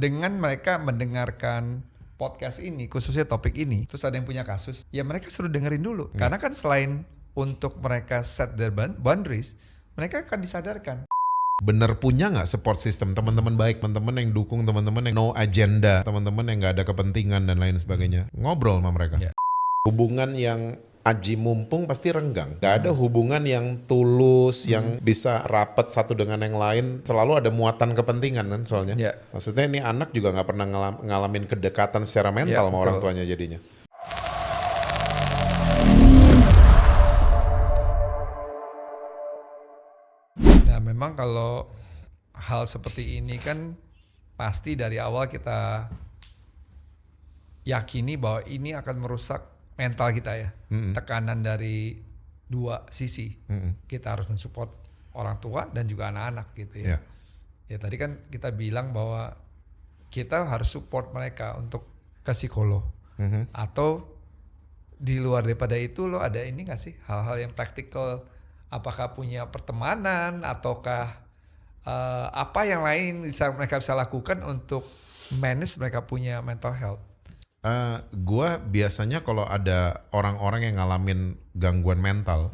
Dengan mereka mendengarkan podcast ini, khususnya topik ini, terus ada yang punya kasus, ya mereka suruh dengerin dulu. Karena kan selain untuk mereka set their boundaries, mereka akan disadarkan. Bener punya nggak support system, teman-teman baik, teman-teman yang dukung, teman-teman yang no agenda, teman-teman yang nggak ada kepentingan dan lain sebagainya. Ngobrol sama mereka. Ya. Hubungan yang aji mumpung pasti renggang. Gak ada hubungan yang tulus, yang bisa rapat satu dengan yang lain. Selalu ada muatan kepentingan kan soalnya. Ya. Maksudnya ini anak juga nggak pernah ngalamin kedekatan secara mental sama orang tuanya jadinya. Nah memang kalau hal seperti ini kan pasti dari awal kita yakini bahwa ini akan merusak mental kita ya. Tekanan dari dua sisi. Kita harus mensupport orang tua dan juga anak-anak gitu ya. Ya tadi kan kita bilang bahwa kita harus support mereka untuk ke psikolog. Atau di luar daripada itu lo ada ini gak sih hal-hal yang praktikal, apakah punya pertemanan ataukah apa yang lain mereka bisa lakukan untuk manage mereka punya mental health? Gua biasanya kalau ada orang-orang yang ngalamin gangguan mental,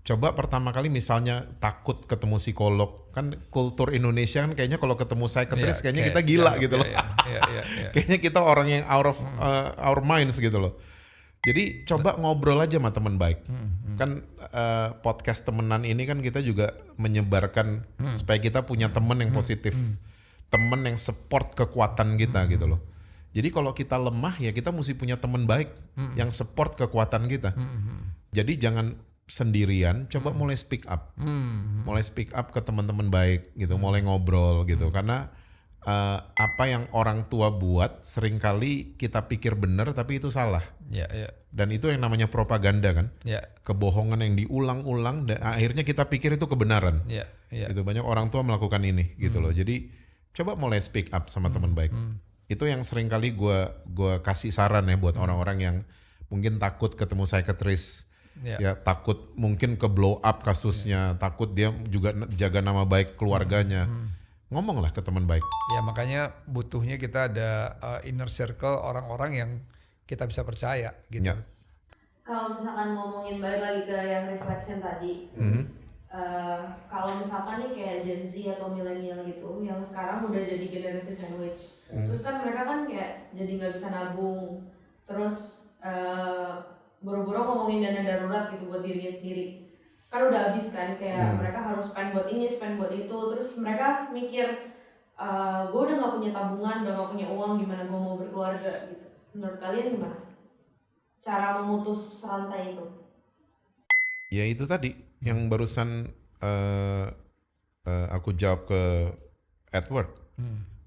coba pertama kali misalnya takut ketemu psikolog, kan kultur Indonesia kan kayaknya kalau ketemu psychiatrist kayaknya kita gila gitu loh. Kayaknya kita orang yang out of our minds gitu loh. Jadi coba ngobrol aja sama teman baik. Kan podcast temenan ini kan kita juga menyebarkan supaya kita punya teman yang positif, teman yang support kekuatan kita gitu loh. Jadi kalau kita lemah ya kita mesti punya teman baik yang support kekuatan kita. Jadi jangan sendirian, coba mulai speak up. Mulai speak up ke teman-teman baik gitu, mulai ngobrol gitu. Karena apa yang orang tua buat seringkali kita pikir benar tapi itu salah. Dan itu yang namanya propaganda kan. Kebohongan yang diulang-ulang dan akhirnya kita pikir itu kebenaran. Itu banyak orang tua melakukan ini gitu loh. Jadi coba mulai speak up sama teman baik. Itu yang sering kali gue kasih saran ya buat orang-orang yang mungkin takut ketemu psychiatrist, ya takut mungkin ke blow up kasusnya, takut dia juga jaga nama baik keluarganya. Ngomonglah ke teman baik. Ya makanya butuhnya kita ada inner circle orang-orang yang kita bisa percaya gitu. Kalau misalkan ngomongin balik lagi ke yang reflection tadi, kalau misalkan nih kayak Gen Z atau milenial gitu yang sekarang udah jadi generasi sandwich, terus kan mereka kan kayak jadi nggak bisa nabung, terus boro-boro ngomongin dana darurat gitu buat dirinya sendiri, kan udah habis kan, kayak mereka harus spend buat ini, spend buat itu, terus mereka mikir gue udah nggak punya tabungan, udah nggak punya uang, gimana gue mau berkeluarga gitu. Menurut kalian gimana cara memutus rantai itu? Ya itu tadi yang barusan aku jawab ke Edward.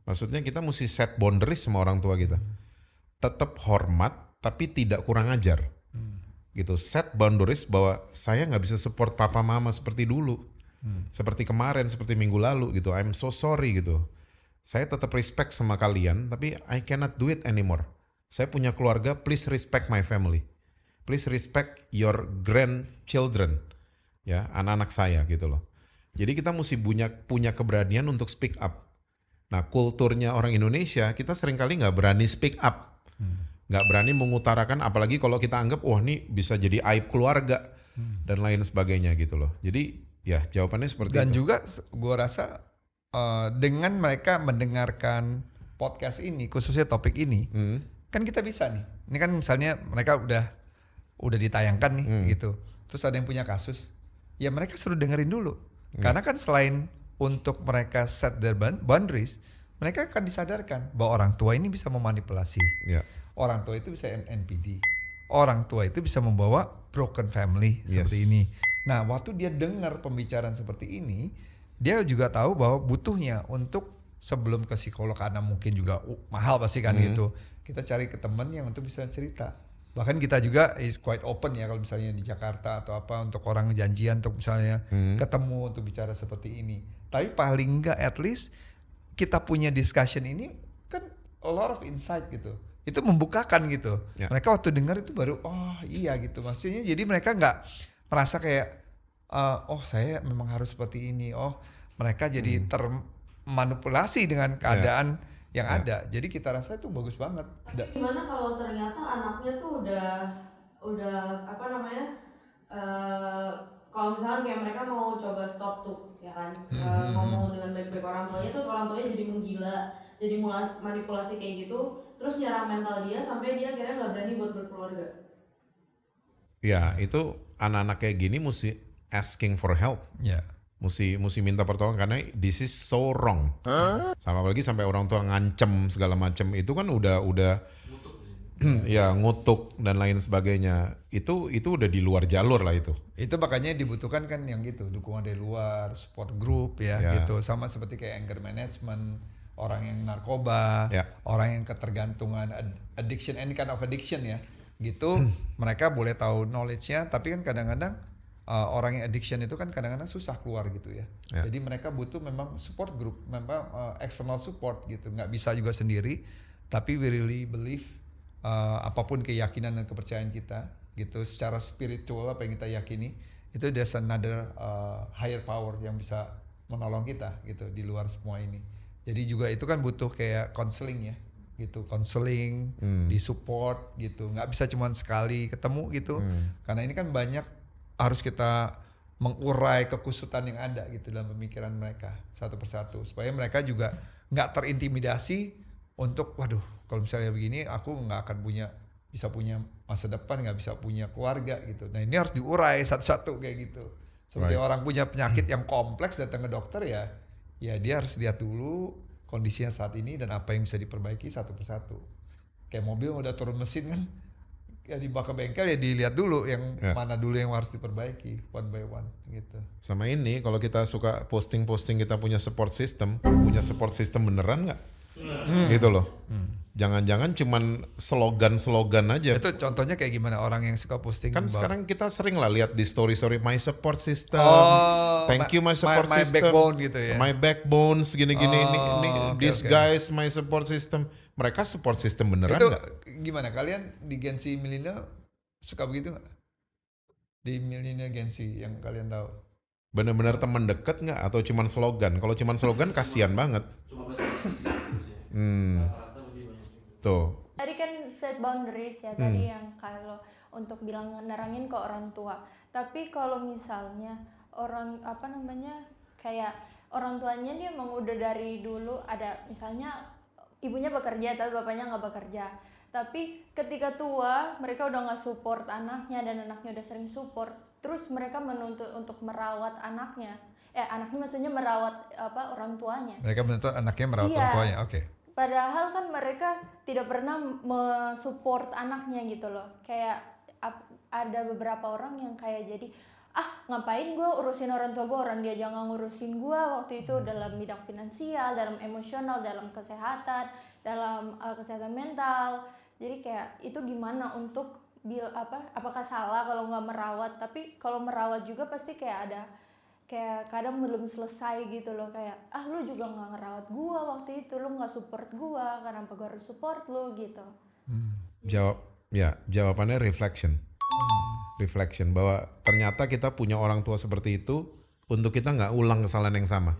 Maksudnya kita mesti set boundaries sama orang tua kita. Tetap hormat tapi tidak kurang ajar. Gitu, set boundaries bahwa saya nggak bisa support papa mama seperti dulu. Seperti kemarin, seperti minggu lalu gitu. I'm so sorry gitu. Saya tetap respect sama kalian tapi I cannot do it anymore. Saya punya keluarga, please respect my family. Please respect your grandchildren. Ya, anak-anak saya gitu loh. Jadi kita mesti punya keberanian untuk speak up. Nah, kulturnya orang Indonesia, kita seringkali nggak berani speak up. Nggak berani mengutarakan, apalagi kalau kita anggap, wah ini bisa jadi aib keluarga. Dan lain sebagainya gitu loh. Jadi ya jawabannya seperti itu. Dan juga gue rasa dengan mereka mendengarkan podcast ini, khususnya topik ini, kan kita bisa nih. Ini kan misalnya mereka udah ditayangkan nih gitu. Terus ada yang punya kasus, ya mereka suruh dengerin dulu. Karena kan selain untuk mereka set their boundaries, mereka akan disadarkan bahwa orang tua ini bisa memanipulasi. Orang tua itu bisa NPD. Orang tua itu bisa membawa broken family seperti ini. Nah, waktu dia dengar pembicaraan seperti ini, dia juga tahu bahwa butuhnya untuk sebelum ke psikolog, karena mungkin juga mahal pasti kan gitu. Kita cari ke teman yang untuk bisa cerita. Bahkan kita juga is quite open ya kalau misalnya di Jakarta atau apa untuk orang janjian untuk misalnya ketemu untuk bicara seperti ini. Tapi paling enggak at least kita punya discussion ini kan a lot of insight gitu. Itu membukakan gitu. Mereka waktu dengar itu baru oh iya gitu. Maksudnya jadi mereka nggak merasa kayak oh saya memang harus seperti ini. Oh mereka jadi termanipulasi dengan keadaan yang ada. Jadi kita rasa itu bagus banget. Tapi gimana kalau ternyata anaknya tuh udah apa namanya, kalau misalkan kayak mereka mau coba stop tuh ya kan, ngomong dengan baik-baik orang tuanya, terus orang tuanya jadi menggila, jadi mulai manipulasi kayak gitu, terus nyerang mental dia sampai dia akhirnya nggak berani buat berkeluarga. Ya itu anak-anak kayak gini mesti asking for help. Ya. Mesti minta pertolongan karena this is so wrong. Sama apalagi sampai orang tua ngancem segala macam itu kan udah ya ngutuk dan lain sebagainya. Itu udah di luar jalur lah itu. Itu makanya dibutuhkan kan yang gitu, dukungan dari luar, support group ya gitu. Sama seperti kayak anger management, orang yang narkoba, orang yang ketergantungan, addiction, any kind of addiction ya. Gitu mereka boleh tahu knowledge-nya, tapi kan kadang-kadang orang yang addiction itu kan kadang-kadang susah keluar gitu ya. Jadi mereka butuh memang support group, memang external support gitu. Nggak bisa juga sendiri, tapi we really believe apapun keyakinan dan kepercayaan kita gitu, secara spiritual apa yang kita yakini itu there's another higher power yang bisa menolong kita gitu di luar semua ini. Jadi juga itu kan butuh kayak counseling ya gitu, counseling, di support gitu. Nggak bisa cuma sekali ketemu gitu, karena ini kan banyak harus kita mengurai kekusutan yang ada gitu dalam pemikiran mereka satu persatu supaya mereka juga nggak terintimidasi untuk waduh kalau misalnya begini aku nggak akan bisa punya masa depan, nggak bisa punya keluarga gitu. Nah ini harus diurai satu-satu kayak gitu. Seperti orang punya penyakit yang kompleks datang ke dokter ya dia harus lihat dulu kondisinya saat ini dan apa yang bisa diperbaiki satu persatu. Kayak mobil udah turun mesin kan ya dibawa ke bengkel ya dilihat dulu yang mana dulu yang harus diperbaiki one by one gitu. Sama ini kalau kita suka posting kita punya support system beneran nggak? Gitu loh. Jangan-jangan cuman slogan aja. Itu contohnya kayak gimana orang yang suka posting kan sekarang kita sering lah lihat di story my support system. Thank you my support my system. Backbone gitu ya. My backbone segini-gini ini this guys my support system. Mereka support system beneran nggak? Gimana kalian di Gen Z milenial suka begitu nggak? Di milenial Gen Z yang kalian tahu? Bener-bener teman deket nggak atau cuman slogan? Kalau cuman slogan kasihan banget. Tuh. Tadi kan set boundaries ya, tadi yang kalau untuk bilang nerangin ke orang tua. Tapi kalau misalnya orang kayak orang tuanya dia emang udah dari dulu ada misalnya ibunya bekerja tapi bapaknya nggak bekerja. Tapi ketika tua mereka udah nggak support anaknya dan anaknya udah sering support. Terus mereka menuntut untuk merawat anaknya. Anaknya maksudnya merawat orang tuanya. Mereka menuntut anaknya merawat orang tuanya, oke. Padahal kan mereka tidak pernah mensupport anaknya gitu loh. Kayak ada beberapa orang yang kayak jadi ngapain gue urusin orang tua gue, orang dia jangan ngurusin gue waktu itu dalam bidang finansial, dalam emosional, dalam kesehatan, dalam kesehatan mental. Jadi kayak itu gimana untuk apakah salah kalau nggak merawat? Tapi kalau merawat juga pasti kayak ada kayak kadang belum selesai gitu loh, kayak lu juga nggak ngerawat gua waktu itu, lu nggak support gua, kenapa gua harus support lu gitu. Jawabannya reflection. Reflection bahwa ternyata kita punya orang tua seperti itu untuk kita nggak ulang kesalahan yang sama.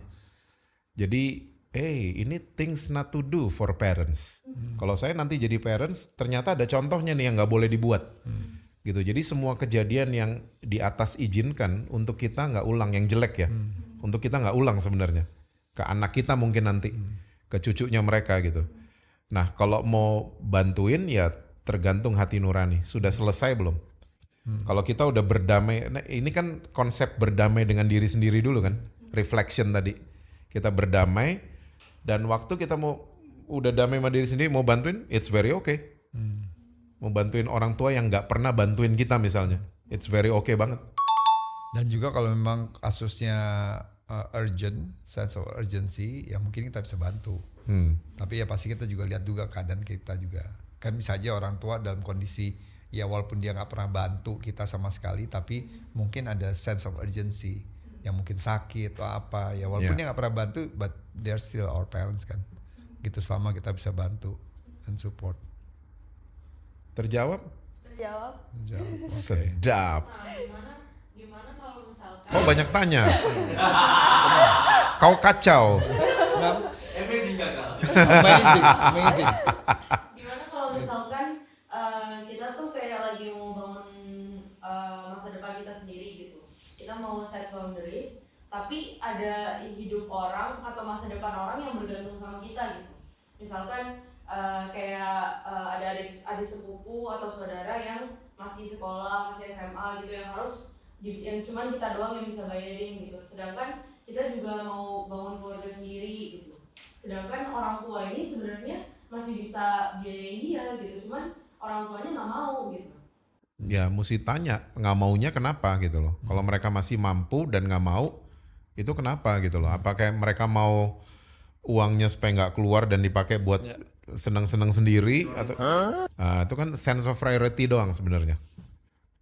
Jadi ini things not to do for parents. Kalau saya nanti jadi parents ternyata ada contohnya nih yang nggak boleh dibuat. Gitu. Jadi semua kejadian yang di atas izinkan untuk kita nggak ulang yang jelek ya, untuk kita nggak ulang sebenarnya ke anak kita mungkin nanti, ke cucunya mereka gitu. Nah kalau mau bantuin ya tergantung hati nurani, sudah selesai belum? Kalau kita udah berdamai, nah ini kan konsep berdamai dengan diri sendiri dulu kan, reflection tadi, kita berdamai dan waktu kita mau udah damai sama diri sendiri mau bantuin, it's very okay. Mau bantuin orang tua yang nggak pernah bantuin kita misalnya, it's very okay banget. Dan juga kalau memang kasusnya urgent, sense of urgency, ya mungkin kita bisa bantu. Tapi ya pasti kita juga lihat juga keadaan kita juga. Kan bisa aja orang tua dalam kondisi ya walaupun dia nggak pernah bantu kita sama sekali, tapi mungkin ada sense of urgency, yang mungkin sakit atau apa ya walaupun dia nggak pernah bantu, but they're still our parents kan. Gitu selama kita bisa bantu dan support. Terjawab? Terjawab. Okay. Sedap. Gimana kalau misalkan Kau banyak tanya. Kau kacau. Amazing. Gimana kalau misalkan kita tuh kayak lagi mau bangun masa depan kita sendiri gitu. Kita mau set boundaries, tapi ada hidup orang atau masa depan orang yang bergantung sama kita gitu. Misalkan kayak ada adik sepupu atau saudara yang masih sekolah, masih SMA gitu, yang harus yang cuman kita doang yang bisa bayarin gitu. Sedangkan kita juga mau bangun keluarga sendiri gitu. Sedangkan orang tua ini sebenarnya masih bisa biayain dia gitu, cuman orang tuanya nggak mau gitu. Ya mesti tanya nggak maunya kenapa gitu loh. Kalau mereka masih mampu dan nggak mau, itu kenapa gitu loh. Apakah mereka mau uangnya supaya nggak keluar dan dipakai buat senang-senang sendiri atau itu kan sense of priority doang sebenarnya.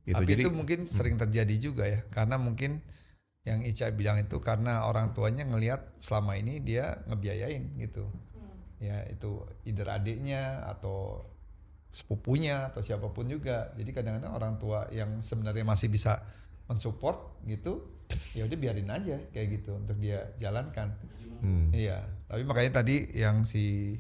Gitu. Tapi Jadi itu mungkin sering terjadi juga ya, karena mungkin yang Ica bilang itu karena orang tuanya ngelihat selama ini dia ngebiayain gitu. Ya itu either adiknya atau sepupunya atau siapapun juga. Jadi kadang-kadang orang tua yang sebenarnya masih bisa mensupport gitu, ya udah biarin aja kayak gitu untuk dia jalankan. Iya, tapi makanya tadi yang si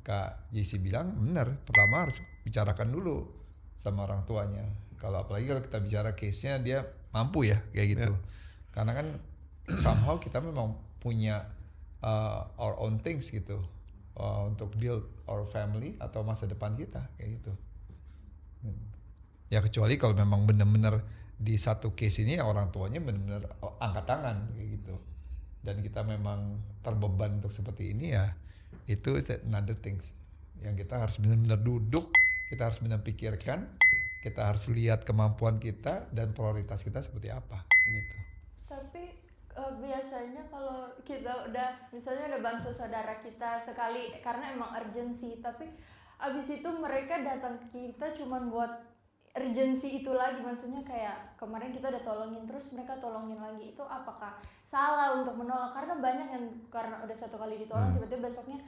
Kak JC bilang benar, pertama harus bicarakan dulu sama orang tuanya. Kalau apalagi kalau kita bicara case-nya dia mampu ya kayak gitu. Karena kan somehow kita memang punya our own things gitu untuk build our family atau masa depan kita kayak gitu. Ya kecuali kalau memang benar-benar di satu case ini orang tuanya benar-benar angkat tangan kayak gitu. Dan kita memang terbeban untuk seperti ini ya, itu another things yang kita harus benar-benar duduk, kita harus benar pikirkan, kita harus lihat kemampuan kita dan prioritas kita seperti apa gitu. Tapi biasanya kalau kita udah misalnya udah bantu saudara kita sekali karena emang urgensi, tapi abis itu mereka datang ke kita cuman buat urgensi itu lagi, maksudnya kayak kemarin kita udah tolongin terus mereka tolongin lagi, itu apakah salah untuk menolak? Karena banyak yang karena udah satu kali ditolong tiba-tiba besoknya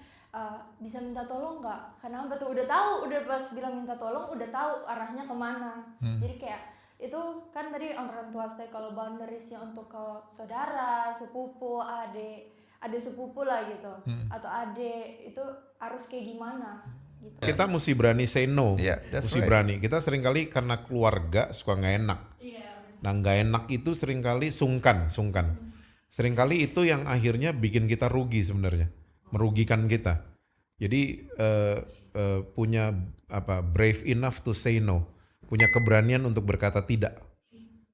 bisa minta tolong nggak? Karena betul udah tahu, udah pas bilang minta tolong udah tahu arahnya kemana. Jadi kayak itu kan tadi orang tua saya kalau boundariesnya untuk ke saudara, sepupu, adik sepupu lah gitu, atau adik itu harus kayak gimana? Gitu. kita mesti berani say no, right. mesti berani. Kita seringkali karena keluarga suka nggak enak. Nah nggak enak itu seringkali sungkan. Seringkali itu yang akhirnya bikin kita rugi sebenarnya, merugikan kita. Jadi punya brave enough to say no, punya keberanian untuk berkata tidak.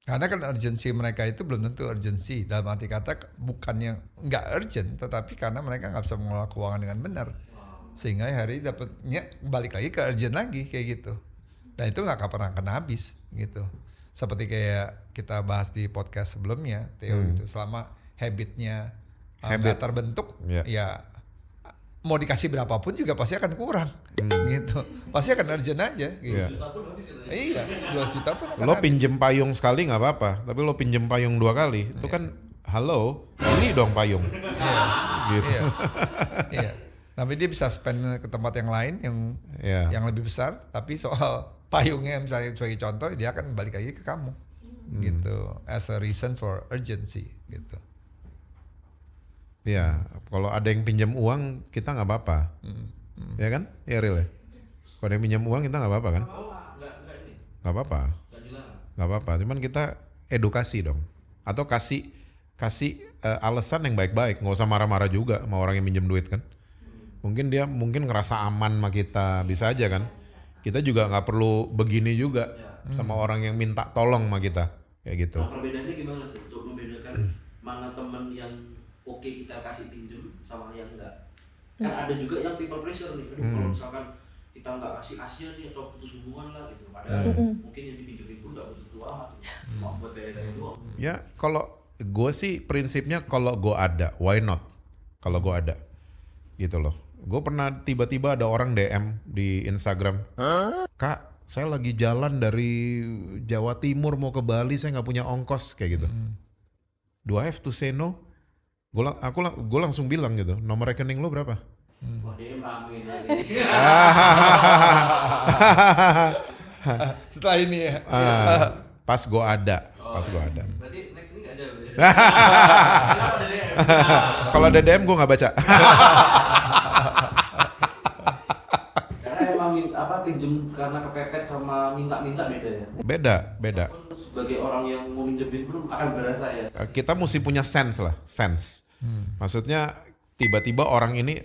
Karena kan urgensi mereka itu belum tentu urgensi, dalam arti kata bukan yang nggak urgent, tetapi karena mereka nggak bisa mengelola keuangan dengan benar, sehingga hari dapatnya balik lagi ke urgent lagi kayak gitu. Dan itu nggak pernah kena habis gitu. Seperti kayak kita bahas di podcast sebelumnya, Theo gitu. Selama habitnya nggak terbentuk, ya mau dikasih berapapun juga pasti akan kurang gitu. Pasti akan urgent aja gitu. 2 juta pun habis gitu. Iya, 2 juta pun akan Lo habis. pinjem payung sekali nggak apa-apa, tapi lo pinjem payung 2 kali, itu kan halo, beli dong payung. Gitu. Iya. Tapi dia bisa spend ke tempat yang lain yang lebih besar, tapi soal payungnya misalnya sebagai contoh dia akan balik lagi ke kamu. Gitu. As a reason for urgency gitu. Ya, kalau ada yang pinjam uang kita nggak apa-apa, ya kan? Ya real ya. Kalau ada yang pinjam uang kita nggak apa-apa kan? Enggak ini. Nggak apa-apa, Enggak dilarang. nggak apa-apa. Cuman kita edukasi dong, atau kasih alasan yang baik-baik. Nggak usah marah-marah juga sama orang yang pinjam duit kan. Mungkin dia ngerasa aman sama kita, bisa aja kan. Kita juga nggak perlu begini juga sama orang yang minta tolong sama kita, kayak gitu. Nah, perbedaannya gimana tuh untuk membedakan mana teman yang oke kita kasih pinjem sama yang enggak? Kan ada juga yang people pressure nih. Aduh, kalau misalkan kita nggak kasih kasihan nih atau putus hubungan lah gitu. Padahal mungkin yang dipinjemin pun nggak butuh amat, cuma buat gaya-gaya doang. Ya kalau gue sih prinsipnya kalau gue ada, why not? Kalau gue ada, gitu loh. Gue pernah tiba-tiba ada orang DM di Instagram, Kak, saya lagi jalan dari Jawa Timur mau ke Bali, saya nggak punya ongkos kayak gitu. Do I have to say no? Gue langsung bilang gitu, nomor rekening lo berapa? Wah, dia ramein lagi. Setelah ini ya. Pas gue ada. Berarti next ini nggak ada. Berarti. Kalau ada DM gue nggak baca. Karena emang pinjem karena kepepet sama minta-minta beda ya. Beda. Walaupun sebagai orang yang mau minjemin belum akan berasa ya. Kita mesti punya sense. Maksudnya tiba-tiba orang ini,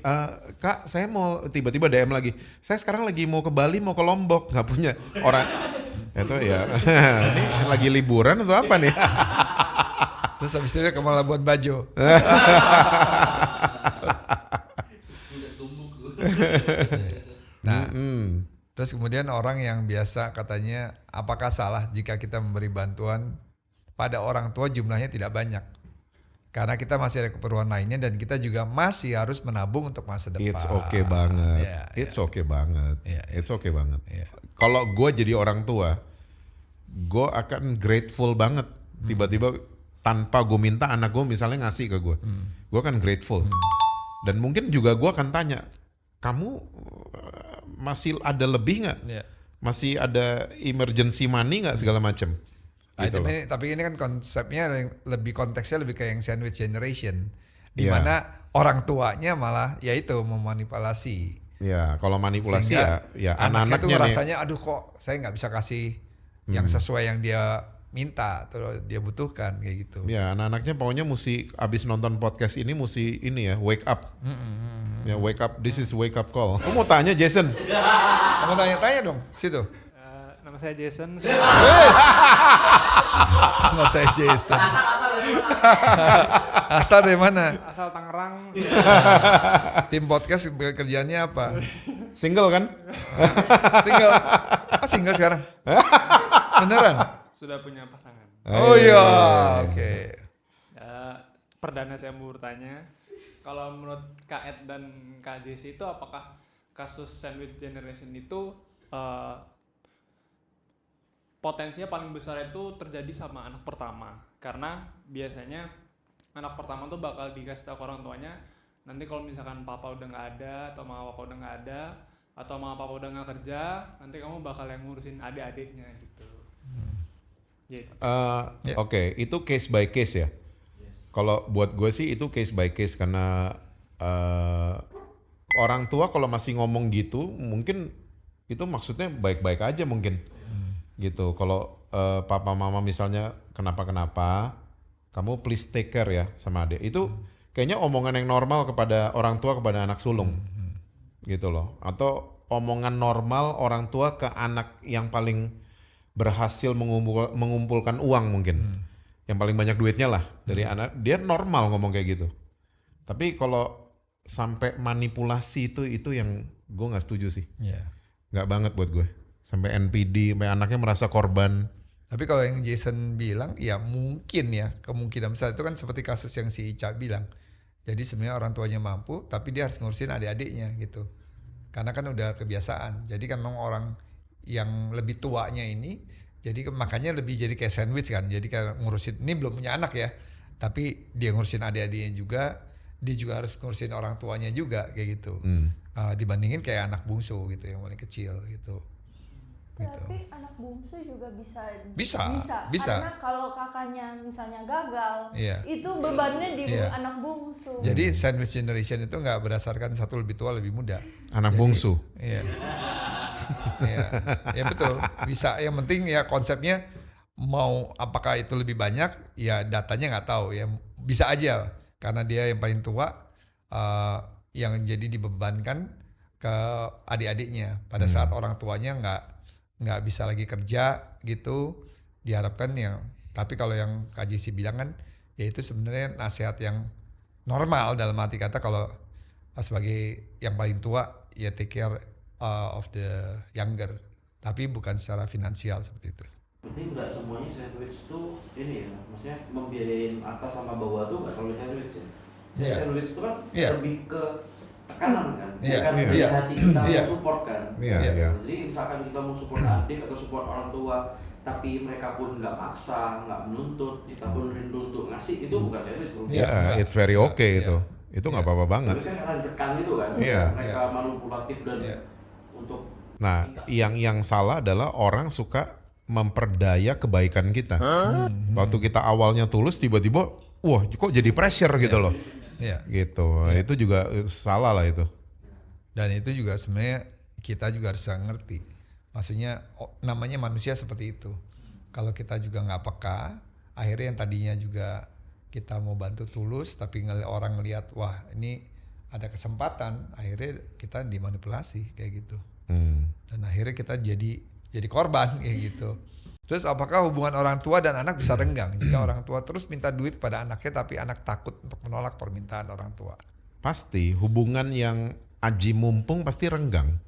Kak saya mau tiba-tiba DM lagi. Saya sekarang lagi mau ke Bali, mau ke Lombok, nggak punya orang. Itu ya, ini lagi liburan atau apa nih? Terus habis itu dia ke Labuan Bajo. Udah tumbuk lu. Nah, terus kemudian orang yang biasa katanya, apakah salah jika kita memberi bantuan pada orang tua jumlahnya tidak banyak? Karena kita masih ada keperluan lainnya dan kita juga masih harus menabung untuk masa depan. It's okay banget. Yeah, It's okay banget. Yeah, It's okay banget. Yeah. Kalau gue jadi orang tua, gue akan grateful banget. Tiba-tiba tanpa gue minta anak gue misalnya ngasih ke gue, gue akan grateful. Dan mungkin juga gue akan tanya, kamu masih ada lebih nggak? Yeah. Masih ada emergency money nggak segala macam? Gitu loh. Tapi ini kan konsepnya lebih konteksnya lebih kayak yang sandwich generation, di Iya. mana orang tuanya malah yaitu memanipulasi. Ya, kalau manipulasi Sehingga ya anaknya tuh anak-anaknya nih. rasanya, aduh kok saya nggak bisa kasih yang sesuai yang dia minta atau dia butuhkan kayak gitu. Ya, anak-anaknya pokoknya mesti abis nonton podcast ini mesti ini ya, wake up. Ya, wake up. This is wake up call. Aku mau tanya Jason. Kamu tanya-tanya dong situ. Nama saya Jason. Yes. Nama saya Jason. Asal dari mana? Asal Tangerang. Tim podcast kerjaannya apa? Single kan? Single. Single sekarang. Beneran? Sudah punya pasangan. Oh iya, oke. Perdana saya mau bertanya, kalau menurut Kak Ed dan Kak Jesse itu apakah kasus sandwich generation itu potensinya paling besar itu terjadi sama anak pertama? Karena biasanya anak pertama tuh bakal dikasih tahu ke orang tuanya, nanti kalau misalkan papa udah nggak ada atau mama papa udah nggak ada atau mama papa udah nggak kerja, nanti kamu bakal yang ngurusin adik-adiknya gitu. Gitu. Oke, itu case by case ya. Kalau buat gue sih itu case by case karena orang tua kalau masih ngomong gitu mungkin itu maksudnya baik-baik aja mungkin. Gitu. Kalau papa mama misalnya kenapa-kenapa, kamu please take care ya sama adik. Itu kayaknya omongan yang normal kepada orang tua kepada anak sulung. Gitu loh. Atau omongan normal orang tua ke anak yang paling berhasil mengumpulkan uang mungkin. Yang paling banyak duitnya lah dari anak. Dia normal ngomong kayak gitu. Tapi kalau sampai manipulasi itu yang gue nggak setuju sih. Yeah. Nggak banget buat gue. Sampai NPD, sampai anaknya merasa korban. Tapi kalau yang Jason bilang, ya mungkin ya kemungkinan besar itu kan seperti kasus yang si Ica bilang. Jadi sebenarnya orang tuanya mampu, tapi dia harus ngurusin adik-adiknya gitu. Karena kan udah kebiasaan. Jadi kan memang orang yang lebih tuanya ini, jadi makanya lebih jadi kayak sandwich kan. Jadi kayak ngurusin, ini belum punya anak ya, tapi dia ngurusin adik-adiknya juga, dia juga harus ngurusin orang tuanya juga kayak gitu. Dibandingin kayak anak bungsu gitu yang paling kecil gitu. Tapi anak bungsu juga Bisa. Karena kalau kakaknya misalnya gagal, Iya. itu bebannya di Iya. anak bungsu. Jadi sandwich generation itu nggak berdasarkan satu lebih tua lebih muda. Anak bungsu. Iya. Iya. Ya betul. Bisa. Yang penting ya konsepnya mau apakah itu lebih banyak, ya datanya nggak tahu. Ya bisa aja karena dia yang paling tua yang jadi dibebankan ke adik-adiknya pada saat orang tuanya nggak bisa lagi kerja gitu, diharapkan yang. Tapi kalau yang KJC bilang kan, ya itu sebenarnya nasihat yang normal dalam arti kata kalau sebagai yang paling tua ya take care of the younger, tapi bukan secara finansial seperti itu. Berarti nggak semuanya sandwich tuh ini ya, maksudnya membiayain atas sama bawah tuh nggak selalu sandwich ya. Iya. Sandwich itu kan Iya. lebih ke tekanan kan, Iya, bukan dari iya. hati kita Iya. mau support kan. Iya, Iya. iya. Jadi misalkan kita mau support adik atau support orang tua, tapi mereka pun nggak maksa, nggak menuntut, kita pun rindu untuk ngasih, itu bukan sandwich. Ya, it's very okay itu. Itu nggak apa-apa banget. Terus kan karena ditekan itu kan, Iya. mereka manipulatif dan Iya. untuk Nah, yang salah adalah orang suka memperdaya kebaikan kita. Waktu kita awalnya tulus, tiba-tiba wah kok jadi pressure gitu loh. Iya. Gitu. Itu juga salah lah itu. Dan itu juga sebenarnya kita juga harus ngerti. Maksudnya namanya manusia seperti itu. Kalau kita juga nggak peka, akhirnya yang tadinya juga kita mau bantu tulus, tapi orang ngelihat wah ini ada kesempatan, akhirnya kita dimanipulasi kayak gitu. Dan akhirnya kita jadi korban kayak gitu. Terus apakah hubungan orang tua dan anak bisa renggang jika orang tua terus minta duit pada anaknya tapi anak takut untuk menolak permintaan orang tua? Pasti hubungan yang aji mumpung pasti renggang.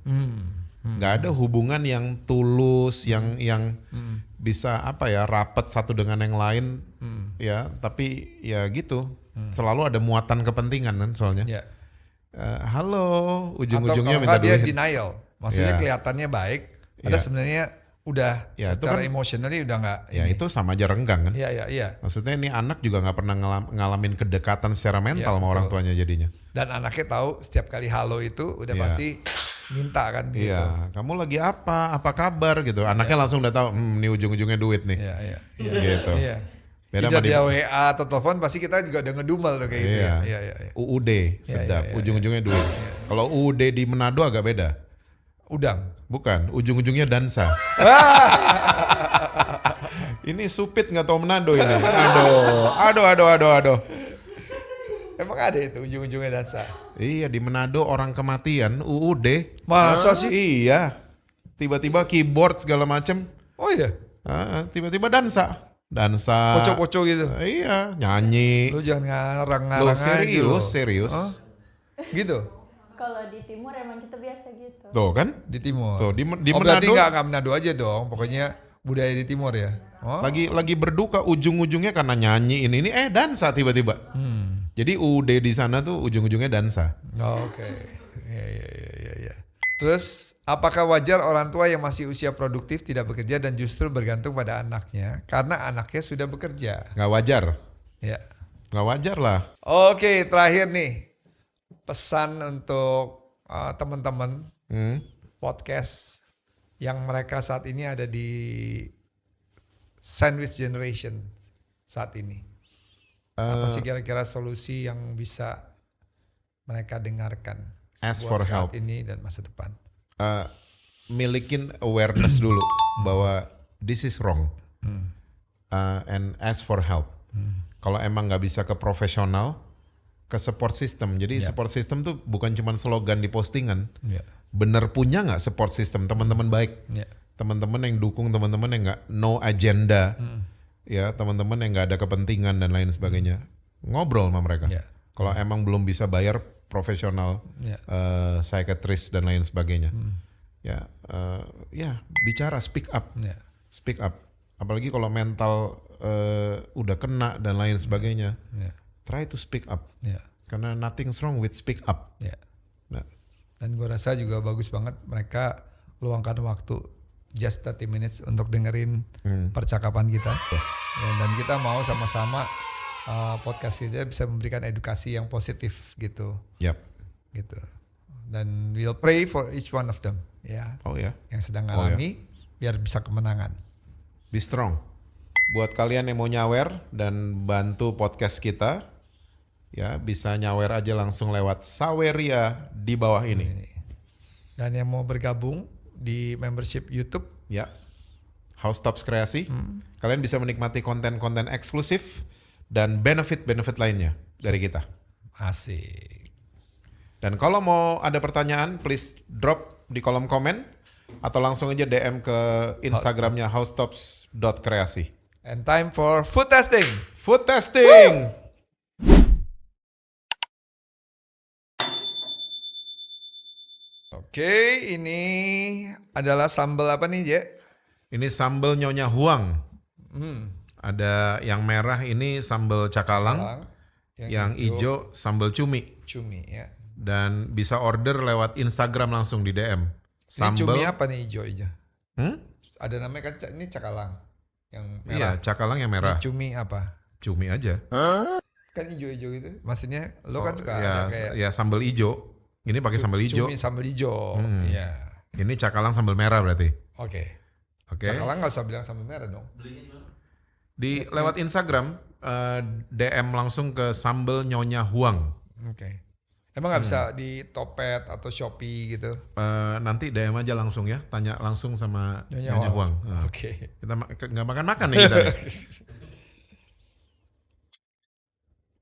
Nggak ada hubungan yang tulus, yang bisa apa ya rapat satu dengan yang lain, ya. Tapi ya gitu, selalu ada muatan kepentingan kan soalnya. Ya. Halo, Atau ujung-ujungnya kalau minta nggak dia duit. denial, maksudnya Ya. kelihatannya baik, ada Ya. sebenarnya udah Ya, itu secara kan- emotionally udah nggak. Ya itu sama aja renggang kan. Iya. Maksudnya ini anak juga nggak pernah ngalamin kedekatan secara mental Ya, sama orang betul. tuanya jadinya. Dan anaknya tahu setiap kali halo itu udah Iya. pasti minta kan gitu. Iya, kamu lagi apa? Apa kabar gitu. Anaknya langsung udah tahu, ini ujung-ujungnya duit nih. Iya. Gitu. Iya. Beda Tidak sama di dia WA atau telepon pasti kita juga udah ngedumel tuh kayak gitu. Iya. Iya. UUD sedap, iya, ujung-ujungnya duit. Kalau UUD di Manado agak beda. Udang. Bukan, ujung-ujungnya dansa. Ini supit nggak tahu Manado ini. Aduh. Emang ada itu ujung-ujungnya dansa. Iya di Manado orang kematian UUD. Masa sih? Iya. Tiba-tiba keyboard segala macem. Oh iya. Tiba-tiba dansa. Pocok-pocok gitu. Iya, nyanyi. Lu jangan ngarang-ngarang Lo aja lu. serius. Hah? Gitu. Kalau di timur emang kita biasa gitu. Tuh kan? Di timur. Tuh di Berarti Manado nggak Manado aja dong. Pokoknya budaya di timur ya. Oh. lagi berduka ujung-ujungnya karena nyanyi ini dansa tiba-tiba. Jadi UUD di sana tuh ujung-ujungnya dansa. Oke. Iya. Terus apakah wajar orang tua yang masih usia produktif tidak bekerja dan justru bergantung pada anaknya karena anaknya sudah bekerja? Nggak wajar. Ya. Nggak wajar lah. Oke, terakhir nih pesan untuk teman-teman podcast yang mereka saat ini ada di sandwich generation saat ini. Apa sih kira-kira solusi yang bisa mereka dengarkan Ask buat for saat help. ini dan masa depan? Milikin awareness dulu bahwa this is wrong. And ask for help. Kalau emang nggak bisa ke profesional, ke support system. Jadi support system tuh bukan cuma slogan di postingan. Ya. Bener punya nggak support system teman-teman baik, Ya. teman-teman yang dukung, teman-teman yang nggak no agenda, ya teman-teman yang nggak ada kepentingan dan lain sebagainya. Ngobrol sama mereka. Ya. Kalau emang belum bisa bayar profesional, Ya. psychiatrist dan lain sebagainya, ya bicara, speak up, Ya. speak up. Apalagi kalau mental udah kena dan lain sebagainya, Ya. try to speak up. Ya. Karena nothing's wrong with speak up. Ya. Nah, Dan gue rasa juga bagus banget mereka luangkan waktu just 30 minutes untuk dengerin percakapan kita. Ya, dan kita mau sama-sama podcast kita bisa memberikan edukasi yang positif gitu. yap. Gitu. Dan we'll pray for each one of them ya Oh ya. yang sedang Oh, ya. mengalami biar bisa kemenangan. Be strong. Buat kalian yang mau nyawer dan bantu podcast kita, ya bisa nyawer aja langsung lewat Saweria di bawah ini. Dan yang mau bergabung di membership YouTube, Ya, Housetops Kreasi. Kalian bisa menikmati konten-konten eksklusif dan benefit-benefit lainnya dari kita. asik. Dan kalau mau ada pertanyaan, please drop di kolom komen atau langsung aja DM ke Instagramnya housetops.kreasi. And time for food testing. Food testing. Oke, ini adalah sambal apa nih, Je? Ini sambal Nyonya Huang. Hmm, Ada yang merah ini sambal cakalang, yang hijau sambal cumi. cumi ya. Dan bisa order lewat Instagram langsung di DM. Ini cumi Sambal, apa nih hijau-hijau? Ada namanya kan ini cakalang yang iya merah. cakalang yang merah. Ini cumi apa? Cumi aja. Kan hijau-hijau gitu. Maksudnya lo kan suka ya, ada kayak ya sambal hijau. Ini pakai sambal hijau. cumi sambal hijau. Iya. Ini cakalang sambal merah berarti. Oke. Oke. Cakalang nggak usah bilang sambal merah dong. Di lewat Instagram DM langsung ke Sambal Nyonya Huang. Oke. Emang nggak bisa di Topet atau Shopee gitu? Nanti DM aja langsung ya, tanya langsung sama Nyonya Nyonya Huang. Huang. Oke. Kita nggak makan-makan nih kita nih.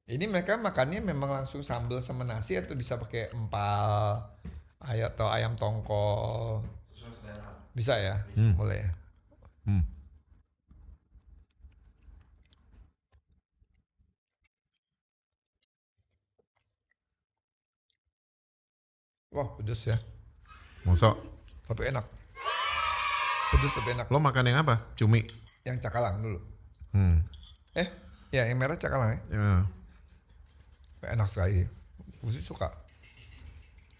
Ini mereka makannya memang langsung sambal sama nasi atau bisa pakai empal, atau ayam tongkol? Bisa ya? Boleh ya? Hmm. Wah, pedes ya. Mosok, Tapi enak. Pedes tapi enak. lo makan yang apa? Cumi. Yang cakalang dulu. Hmm. Ya yang merah cakalang ya. Ya. Enak sekali. Gue sih suka.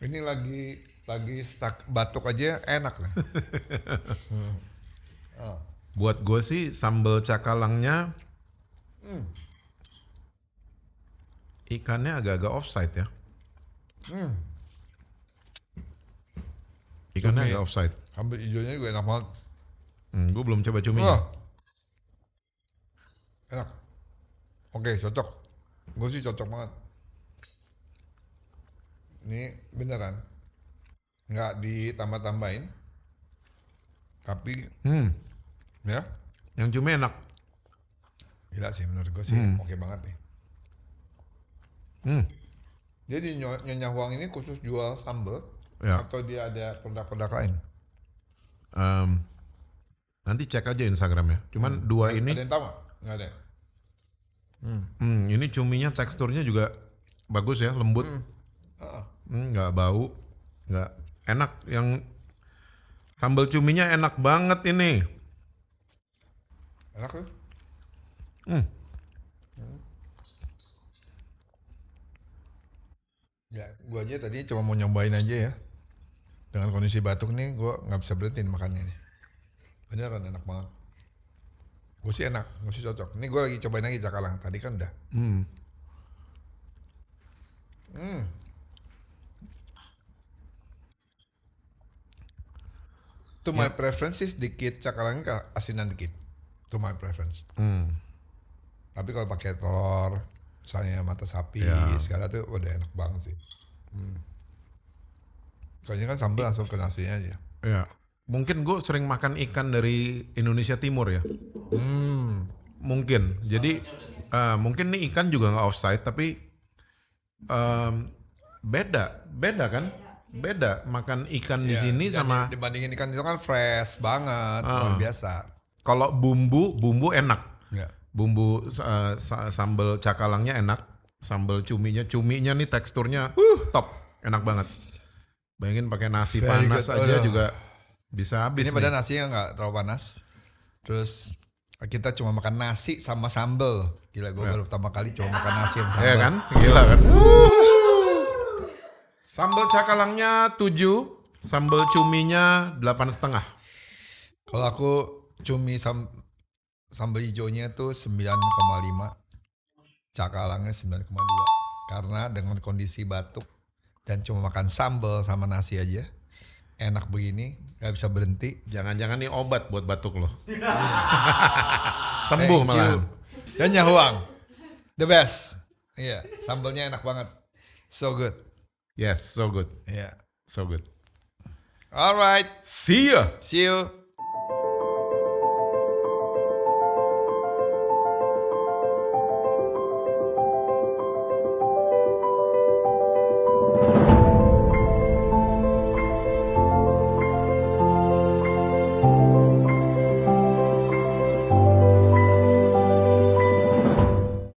Ini lagi batuk aja enak lah. Buat gue sih sambal cakalangnya ikannya agak-agak offside ya. Ikannya Cumi. agak offside. Sambal hijaunya juga enak banget. Gue belum coba cumi. Wah. Enak. Oke, cocok. Gue sih cocok banget. Ini beneran. Nggak ditambah-tambahin. Tapi, ya, Yang cumi enak. gila sih menurut gue sih oke banget nih. Jadi Nyonya Huang ini khusus jual sambal Ya. atau dia ada produk-produk lain? Nanti cek aja Instagramnya. Cuman dua ini, Ada yang tahu nggak? Nggak ada. ini cuminya teksturnya juga bagus ya, lembut. Nggak bau, nggak enak. Yang sambal cuminya enak banget ini. Enak tuh. Ya, gua aja tadi cuma mau nyobain aja ya. Dengan kondisi batuk nih, gua nggak bisa berhentiin makannya nih. Beneran enak banget. Gue sih enak, gue sih cocok. Ini gue lagi cobain lagi cakalang. Tadi kan udah. To my preference sih sedikit cakalang ke asinan dikit. To my preference. Tapi kalau pakai telur, misalnya mata sapi, segala tuh udah enak banget sih. Kayaknya kan sambal langsung ke nasinya aja. Ya, mungkin gue sering makan ikan dari Indonesia Timur ya. Mungkin. Jadi mungkin nih ikan juga nggak offside, tapi beda kan? Beda makan ikan di sini dan sama dibandingin ikan itu kan fresh banget, luar biasa. kalau bumbu enak. Ya. Bumbu sambal cakalangnya enak, sambal cuminya nih teksturnya top, enak banget. Bayangin pakai nasi Very panas good. aja juga bisa habis Ini nih. padahal nasinya nggak terlalu panas. Terus kita cuma makan nasi sama sambal. Gila, gue baru pertama kali cuma makan nasi sama sambal. Iya kan? Gila kan? Sambal cakalangnya 7, sambal cuminya 8,5. Kalau aku cumi sambal hijaunya tuh 9,5. Cakalangnya 9,2. Karena dengan kondisi batuk dan cuma makan sambal sama nasi aja, enak begini, nggak bisa berhenti. Jangan-jangan nih obat buat batuk loh. Sembuh Thank malah. you. Dan Nyahuang, the best. Iya, sambalnya enak banget. So good. Yes, so good. Iya. So good. Alright, See ya. see you.